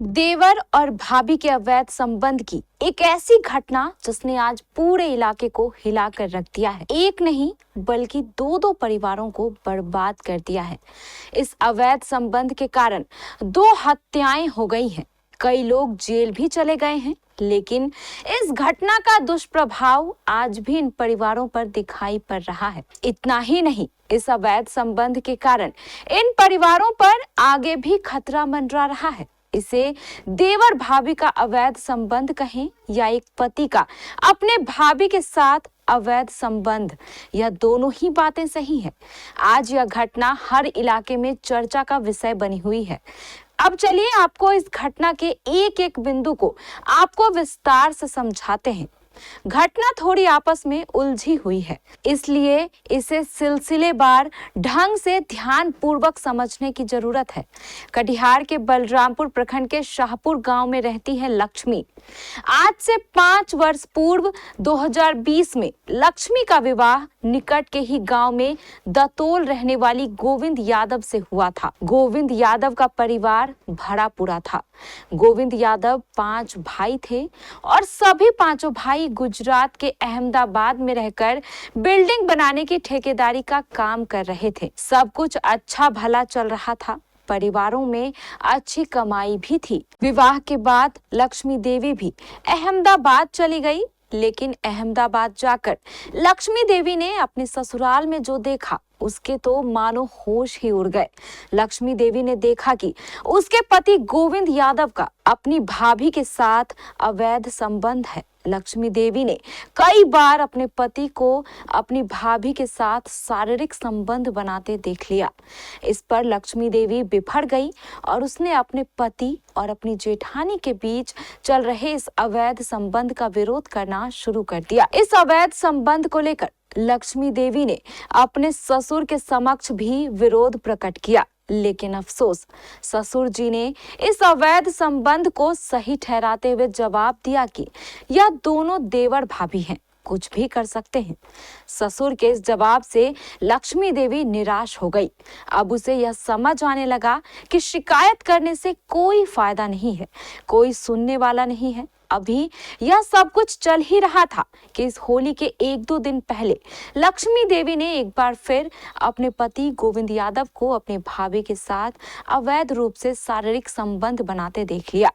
देवर और भाभी के अवैध संबंध की एक ऐसी घटना जिसने आज पूरे इलाके को हिलाकर रख दिया है। एक नहीं बल्कि दो दो परिवारों को बर्बाद कर दिया है। इस अवैध संबंध के कारण दो हत्याएं हो गई हैं। कई लोग जेल भी चले गए हैं, लेकिन इस घटना का दुष्प्रभाव आज भी इन परिवारों पर दिखाई पड़ रहा है। इतना ही नहीं, इस अवैध संबंध के कारण इन परिवारों पर आगे भी खतरा मंडरा रहा है। इसे देवर भाभी का अवैध संबंध कहें या एक पति का अपने भाभी के साथ अवैध संबंध, यह दोनों ही बातें सही हैं। आज यह घटना हर इलाके में चर्चा का विषय बनी हुई है। अब चलिए आपको इस घटना के एक एक बिंदु को आपको विस्तार से समझाते हैं। घटना थोड़ी आपस में उलझी हुई है, इसलिए इसे सिलसिलेवार ढंग से ध्यान पूर्वक समझने की जरूरत है। कटिहार के बलरामपुर प्रखंड के शाहपुर गांव में रहती है लक्ष्मी। आज से 5 वर्ष पूर्व 2020 में लक्ष्मी का विवाह निकट के ही गांव में दतोल रहने वाली गोविंद यादव से हुआ था। गोविंद यादव का परिवार भरा पूरा था। गोविंद यादव 5 भाई थे और सभी पांचों भाई गुजरात के अहमदाबाद में रहकर बिल्डिंग बनाने की ठेकेदारी का काम कर रहे थे। सब कुछ अच्छा भला चल रहा था। परिवारों में अच्छी कमाई भी थी। विवाह के बाद लक्ष्मी देवी भी अहमदाबाद चली गई, लेकिन अहमदाबाद जाकर लक्ष्मी देवी ने अपने ससुराल में जो देखा उसके तो मानो होश ही उड़ गए। लक्ष्मी देवी ने देखा कि उसके पति गोविंद यादव का अपनी भाभी के साथ अवैध संबंध है। लक्ष्मी देवी ने कई बार अपने पति को अपनी भाभी के साथ शारीरिक संबंध बनाते देख लिया। इस पर लक्ष्मी देवी बिफर गई और उसने अपने पति और अपनी जेठानी के बीच चल रहे इस अवैध संबंध का विरोध करना शुरू कर दिया। इस अवैध संबंध को लेकर लक्ष्मी देवी ने अपने ससुर के समक्ष भी विरोध प्रकट किया, लेकिन अफसोस ससुर जी ने इस अवैध संबंध को सही ठहराते हुए जवाब दिया कि यह दोनों देवर भाभी हैं, कुछ भी कर सकते हैं। ससुर के इस जवाब से लक्ष्मी देवी निराश हो गई। अब उसे यह समझ आने लगा कि शिकायत करने से कोई फायदा नहीं है, कोई सुनने वाला नहीं है। अभी यह सब कुछ चल ही रहा था कि इस होली के 1-2 दिन पहले लक्ष्मी देवी ने एक बार फिर अपने पति गोविंद यादव को अपने भाभी के साथ अवैध रूप से शारीरिक संबंध बनाते देख लिया।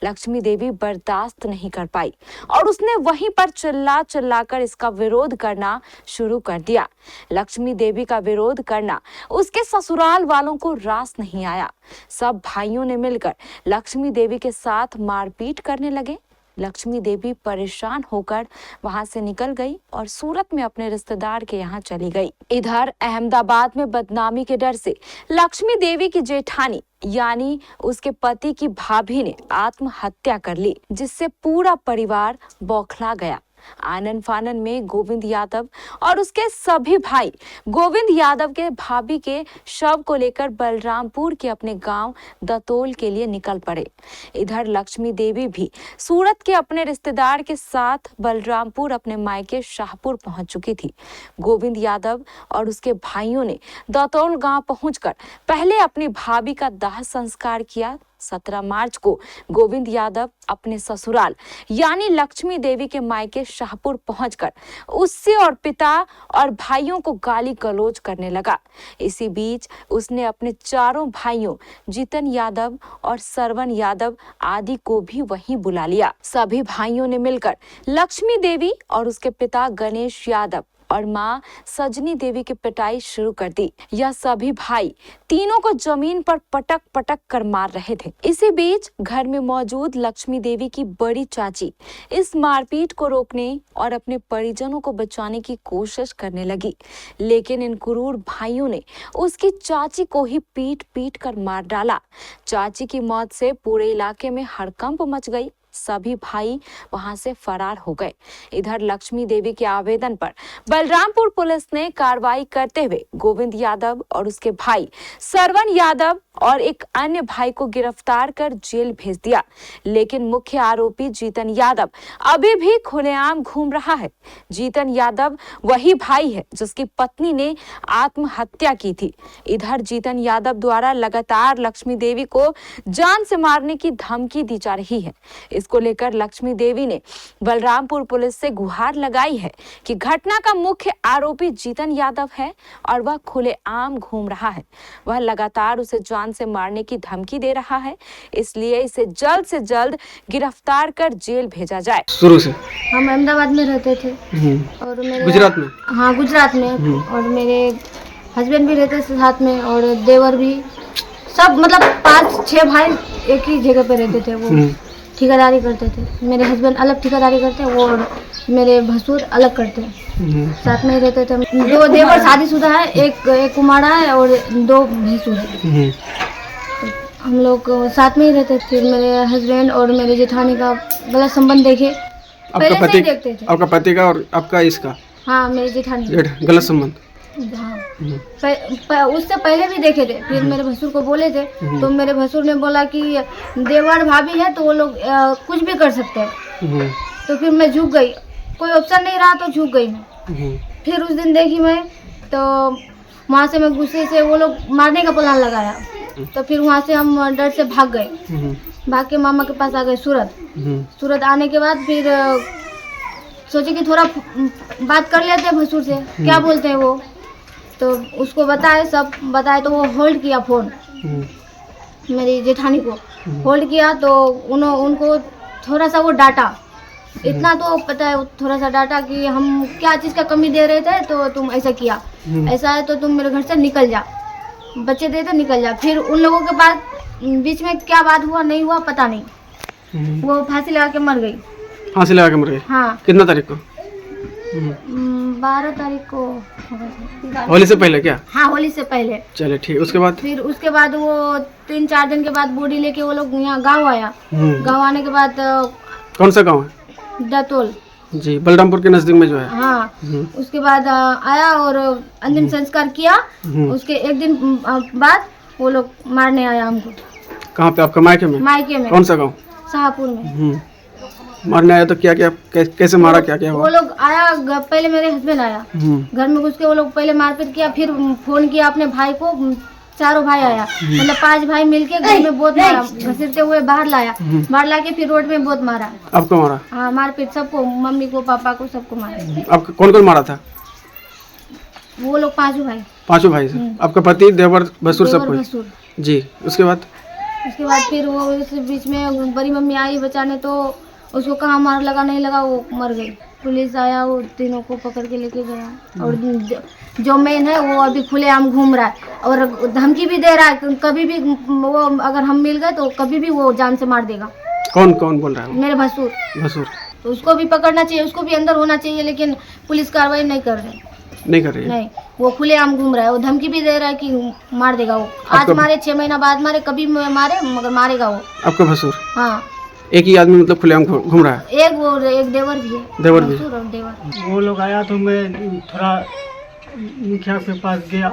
लक्ष्मी देवी बर्दाश्त नहीं कर पाई और उसने वहीं पर चिल्ला कर इसका विरोध करना शुरू कर दिया। लक्ष्मी देवी का विरोध करना उसके ससुराल वालों को रास नहीं आया। सब भाइयों ने मिलकर लक्ष्मी देवी के साथ मारपीट करने लगे। लक्ष्मी देवी परेशान होकर वहां से निकल गई और सूरत में अपने रिश्तेदार के यहाँ चली गई। इधर अहमदाबाद में बदनामी के डर से लक्ष्मी देवी की जेठानी यानी उसके पति की भाभी ने आत्महत्या कर ली, जिससे पूरा परिवार बौखला गया। आनन फानन में गोविंद यादव और उसके सभी भाई गोविंद यादव के भाभी के शव को लेकर बलरामपुर के अपने गांव दतोल के लिए निकल पड़े। इधर लक्ष्मी देवी भी सूरत के अपने रिश्तेदार के साथ बलरामपुर अपने मायके शाहपुर पहुंच चुकी थी। गोविंद यादव और उसके भाइयों ने दतोल गांव पहुंचकर पहले अपनी भाभी का दाह संस्कार किया। 17 मार्च को गोविंद यादव अपने ससुराल यानी लक्ष्मी देवी के मायके शाहपुर पहुंचकर उससे और पिता और भाइयों को गाली गलौज करने लगा। इसी बीच उसने अपने चारों भाइयों जीतन यादव और सरवन यादव आदि को भी वहीं बुला लिया। सभी भाइयों ने मिलकर लक्ष्मी देवी और उसके पिता गणेश यादव और मां सजनी देवी की पिटाई शुरू कर दी। यह सभी भाई तीनों को जमीन पर पटक पटक कर मार रहे थे। इसी बीच घर में मौजूद लक्ष्मी देवी की बड़ी चाची इस मारपीट को रोकने और अपने परिजनों को बचाने की कोशिश करने लगी, लेकिन इन क्रूर भाइयों ने उसकी चाची को ही पीट पीट कर मार डाला। चाची की मौत से पूरे इलाके में हड़कंप मच गई। सभी भाई वहां से फरार हो गए। इधर लक्ष्मी देवी के आवेदन पर बलरामपुर पुलिस ने कार्रवाई करते हुए गोविंद यादव और उसके भाई सरवण यादव और एक अन्य भाई को गिरफ्तार कर जेल भेज दिया। लेकिन मुख्य आरोपी जीतन यादव अभी भी खुलेआम घूम रहा है। जीतन यादव वही भाई है जिसकी पत्नी ने आत्महत्या की थी। इधर जीतन यादव द्वारा लगातार लक्ष्मी देवी को जान से मारने की धमकी दी जा रही है। इसको लेकर लक्ष्मी देवी ने बलरामपुर पुलिस से गुहार लगाई है कि घटना का मुख्य आरोपी जीतन यादव है और वह खुलेआम घूम रहा है। वह लगातार उसे जान से मारने की धमकी दे रहा है, इसलिए इसे जल्द से जल्द गिरफ्तार कर जेल भेजा जाए। शुरू से हम अहमदाबाद में रहते थे और मेरे गुजरात में। हाँ, गुजरात में। और मेरे हस्बैंड भी रहते थे साथ में और देवर भी, सब मतलब 5-6 भाई एक ही जगह पे रहते थे। वो ठेकेदारी करते थे। मेरे हस्बैंड अलग ठेकेदारी करते हैं, वो और मेरे भसुर अलग करते हैं। साथ में ही रहते थे। 2 देवर शादीशुदा है, एक कुमारा है और 2 भैंसुर है। हम लोग साथ में ही रहते थे। मेरे हस्बैंड और मेरे जेठानी का गलत संबंध देखे। पहले से ही देखते थे। आपका पति का और आपका इसका? हाँ, मेरी जेठानी गलत संबंध। हाँ, उससे पहले भी देखे थे। फिर मेरे भसुर को बोले थे तो मेरे भसुर ने बोला कि देवर भाभी है तो वो लोग कुछ भी कर सकते हैं। तो फिर मैं झुक गई, कोई ऑप्शन नहीं रहा तो झुक गई मैं। फिर उस दिन देखी मैं तो वहाँ से मैं गुस्से से वो लोग मारने का प्लान लगाया। तो फिर वहाँ से हम डर से भाग गए। भाग के मामा के पास आ गए सूरत आने के बाद फिर सोचे कि थोड़ा बात कर लेते हैं भसुर से, क्या बोलते हैं वो। तो उसको सब बताए तो वो होल्ड किया फ़ोन, मेरी जेठानी को होल्ड किया। तो उनको थोड़ा सा वो डांटा, इतना तो पता है, थोड़ा सा डांटा कि हम क्या चीज़ का कमी दे रहे थे तो तुम ऐसा किया, ऐसा है तो तुम मेरे घर से निकल जा, बच्चे दे तो निकल जा। फिर उन लोगों के पास बीच में क्या बात हुआ नहीं हुआ पता नहीं। वो फांसी लगा के मर गई। फांसी लगा के मर गई? हाँ। कितना तारीख को? 12 तारीख को। होली से पहले क्या? हाँ, होली से पहले। चले ठीक। उसके बाद? फिर उसके बाद वो 3-4 दिन के बाद बॉडी लेके वो लोग यहाँ गाँव आया। गाँव आने के बाद कौन सा गाँव है? दतोल जी, बलरामपुर के नजदीक में जो है। हाँ। उसके बाद आया और अंतिम संस्कार किया। उसके एक दिन बाद वो लोग मारने आया हमको। कहाँ पे? आपका मायके में? मायके में। कौन सा गाँव? शाहपुर में। मारने आया तो क्या क्या कैसे मारा, क्या क्या हुआ? वो लोग आया, पहले मेरे हस्बैंड आया, घर में घुस के वो लोग पहले मारपीट किया। फिर फोन किया अपने भाई को, चारों भाई आया, मतलब 5 भाई मिलके घर में बहुत मारा, घसीटते हुए बाहर लाया। बाहर लाके फिर रोड में बहुत मारा। आपको मारा? हाँ, मारपीट सबको, मम्मी को, पापा को, सबको मारा। आपको कौन कौन मारा था? वो लोग 5 भाई। 5 भाई से? आपका पति, देवर, भसुर, सब कोई? जी। उसके बाद फिर वो इस बीच में बड़ी मम्मी आई बचाने, तो उसको कहाँ मार लगा नहीं लगा, वो मर गई। पुलिस आया, वो तीनों को पकड़ के लेके गया। और जो मेन है वो अभी खुलेआम घूम रहा है और धमकी भी दे रहा है, कभी भी वो अगर हम मिल गए तो कभी भी वो जान से मार देगा। कौन कौन बोल रहा है? मेरे भसुर। तो उसको भी पकड़ना चाहिए, उसको भी अंदर होना चाहिए, लेकिन पुलिस कार्रवाई नहीं कर रही है। नहीं, वो खुलेआम घूम रहा है, वो धमकी भी दे रहा है कि मार देगा वो। आज मारे, 6 महीना बाद मारे, कभी मारे, मगर मारेगा वो। आपका भसुर? हाँ। एक ही आदमी मतलब खुलेआम घूम रहा है? एक देवर भी है। देवर भी? वो लोग आया तो मैं थोड़ा मुखिया के पास गया।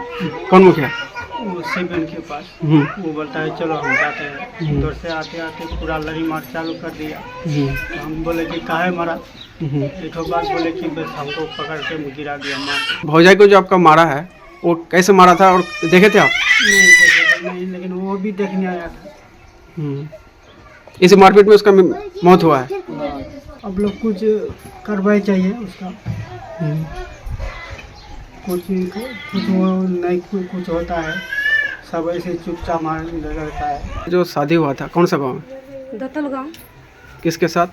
कौन मुखिया? वो शिवन के पास। वो बोलता है चलो हम जाते हैं। उधर से आते आते पूरा लड़ी मार चालू कर दिया। तो हम बोले कि काहे मारा? एक बात बोले कि बस हमको पकड़ के गिरा दिया मार। भौजाई को जो आपका मारा है वो कैसे मारा था और देखे थे आप? नहीं, लेकिन वो भी देखने आया था। इस मारपीट में उसका मौत हुआ है। अब लोग कुछ कार्रवाई चाहिए उसका। कुछ वो नहीं, कुछ होता है, सब ऐसे चुपचाप रहता है। जो शादी हुआ था कौन सा गाँव में? दतल गाँव। किसके साथ?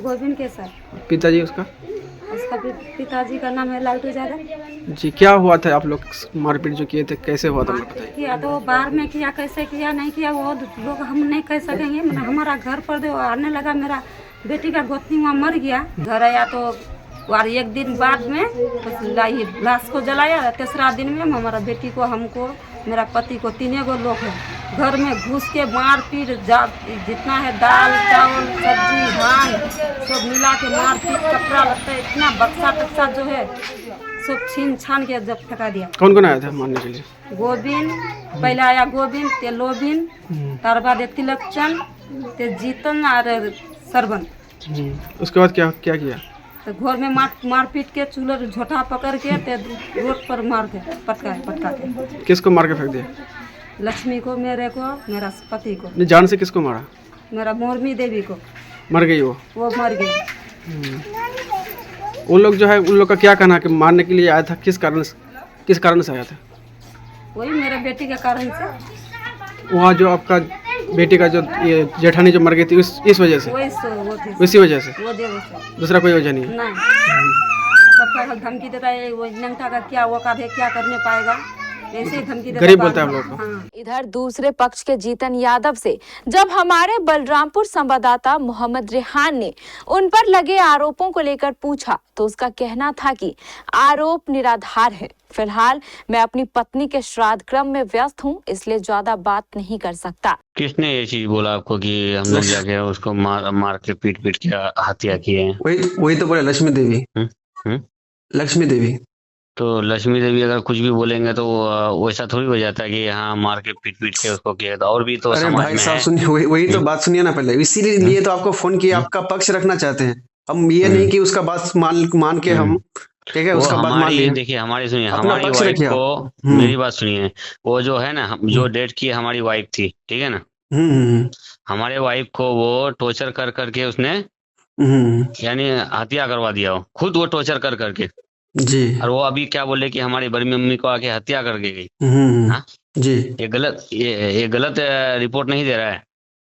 गोविंद के साथ। पिताजी उसका? उसका पिताजी का नाम है लालटू यादव। जी। क्या हुआ था, आप लोग मारपीट जो किए थे कैसे हुआ था? किया तो बाहर में किया, कैसे किया नहीं किया वो लोग हम नहीं कह सकेंगे। हमारा घर पर दे आने लगा, मेरा बेटी का गोतनी वहाँ मर गया। घर आया तो और 1 दिन बाद में लाश को जलाया। 3रा दिन में हमारा बेटी को हमको मेरा पति को, 3 गो लोग है। घर में घुस के मार पीट, जितना है दाल चावल सब्जी धान सब मिला के मार पीट, कपड़ा लगता है, इतना बक्सा टक्सा जो है सब छीन छान के जब फेंका दिया। कौन कौन आया था मारने के लिए? गोविंद पहले आया, गोविंद ते लोबिन, तार बाद तिलकचंद ते जीतन और सरवन। उसके बाद क्या क्या किया? तो घर में मार पीट के चूल्हा झोटा पकड़ के ते रोड पर मार के पटका के। किसको मार के फेंक दिया? लक्ष्मी को, मेरे को, मेरा पति को। नहीं, जान से किसको मारा? मेरा मोरमी देवी को। मर गई वो मर गई। वो लोग जो है, उन लोग का क्या कहना है कि मारने के लिए आया था? किस कारण से आया था? वही मेरे बेटी के कारण से। वहाँ जो आपका बेटी का जो ये जेठानी जो मर गई थी इस वजह से? इसी वजह से? दूसरा कोई वजह नहीं है? नहीं, सबका धमकी देता है, वो नंगटा का क्या औकात है, क्या करने पाएगा, ऐसे ही धमकी देता है। गरीब बोलता है हम लोग को। हाँ। इधर दूसरे पक्ष के जीतन यादव से जब हमारे बलरामपुर संवाददाता मोहम्मद रेहान ने उन पर लगे आरोपों को लेकर पूछा तो उसका कहना था कि आरोप निराधार है। फिलहाल मैं अपनी पत्नी के श्राद्ध क्रम में व्यस्त हूं, इसलिए ज्यादा बात नहीं कर सकता। किसने ये चीज बोला आपको कि हम लोग जाके उसको मार के पीट के हत्या किए हैं? वही तो बोले, लक्ष्मी देवी। लक्ष्मी देवी। तो लक्ष्मी देवी अगर कुछ भी बोलेंगे तो वैसा थोड़ी हो जाता है कि हाँ मार के पीट के उसको किया। तो और भी तो अरे समाज भाई में साहब है। सुनिए, वही तो बात सुनिए ना पहले। इसीलिए तो आपको फोन किया, आपका पक्ष रखना चाहते हैं हम। ये नहीं कि उसका बात मान के हम, ठीक है, उसका बात मान लिया। देखिए हमारी सुनिए, अपना हमारी पक्ष वाइफ रखिए को, मेरी बात सुनिए, वो जो है ना, जो डेट की हमारी वाइफ थी, ठीक है ना, हमारे वाइफ को वो टॉर्चर कर करके उसने यानी हत्या करवा दिया। वो खुद वो टॉर्चर कर करके जी। और वो अभी क्या बोले कि हमारी बड़ी मम्मी को आके हत्या करके गई। हाँ? जी। ये गलत रिपोर्ट नहीं दे रहा है।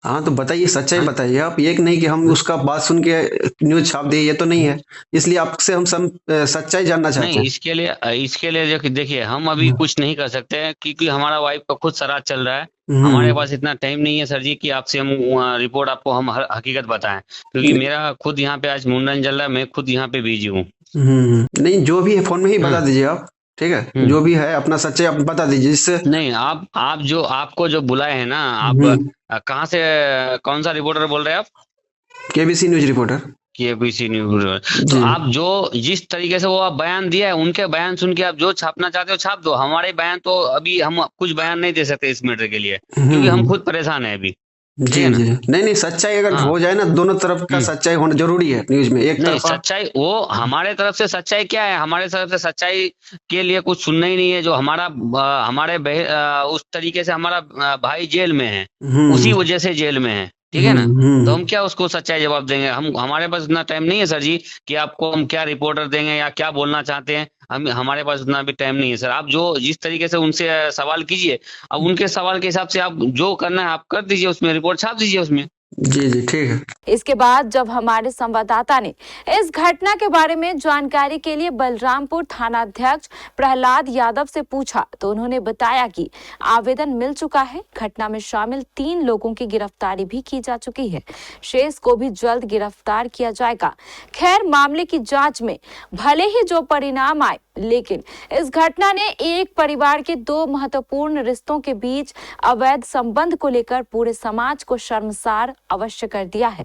हाँ तो बताइए, सच्चाई बताइए आप। ये नहीं कि हम उसका बात सुन के न्यूज छाप दिए, ये तो नहीं है। इसलिए आपसे हम सच्चाई जानना चाहते हैं। इसके लिए देखिए हम अभी कुछ नहीं कर सकते हैं क्योंकि हमारा वाइफ का खुद श्राद्ध चल रहा है। हमारे पास इतना टाइम नहीं है सर जी कि आपसे हम रिपोर्ट आपको हम हकीकत बताएं, क्योंकि मेरा खुद यहाँ पे आज मुंडन चल रहा है, मैं खुद यहाँ पे बिजी हूँ। नहीं, जो भी है फोन में ही बता दीजिए आप, ठीक है। जो भी है अपना सच्चाई आप बता दीजिए, जिससे नहीं आप जो आपको जो बुलाए हैं ना, आप कहाँ से, कौन सा रिपोर्टर बोल रहे हैं आप? KBC news reporter. KBC news. तो आप जो जिस तरीके से वो आप बयान दिया है, उनके बयान सुन के आप जो छापना चाहते हो छाप दो। हमारे बयान तो अभी हम कुछ बयान नहीं दे सकते इस मैटर के लिए, क्योंकि हम खुद परेशान है अभी। जी जी। नहीं, सच्चाई अगर हो जाए ना, दोनों तरफ का सच्चाई होना जरूरी है न्यूज में। एक नहीं, तरफा सच्चाई वो हमारे तरफ से सच्चाई क्या है? हमारे तरफ से सच्चाई के लिए कुछ सुनना ही नहीं है। जो हमारे उस तरीके से हमारा भाई जेल में है, उसी वजह से जेल में है, ठीक है ना। तो हम क्या उसको सच्चाई जवाब देंगे? हमारे पास इतना टाइम नहीं है सर जी कि आपको हम क्या रिपोर्टर देंगे या क्या बोलना चाहते हैं। हमारे पास उतना भी टाइम नहीं है सर। आप जो जिस तरीके से उनसे सवाल कीजिए, अब उनके सवाल के हिसाब से आप जो करना है आप कर दीजिए, उसमें रिपोर्ट छाप दीजिए उसमें। जी जी, ठीक है। इसके बाद जब हमारे संवाददाता ने इस घटना के बारे में जानकारी के लिए बलरामपुर थानाध्यक्ष प्रहलाद यादव से पूछा तो उन्होंने बताया कि आवेदन मिल चुका है। घटना में शामिल 3 लोगों की गिरफ्तारी भी की जा चुकी है। शेष को भी जल्द गिरफ्तार किया जाएगा। खैर, मामले की जांच में भले ही जो परिणाम आए, लेकिन इस घटना ने एक परिवार के 2 महत्वपूर्ण रिश्तों के बीच अवैध संबंध को लेकर पूरे समाज को शर्मसार अवश्य कर दिया है।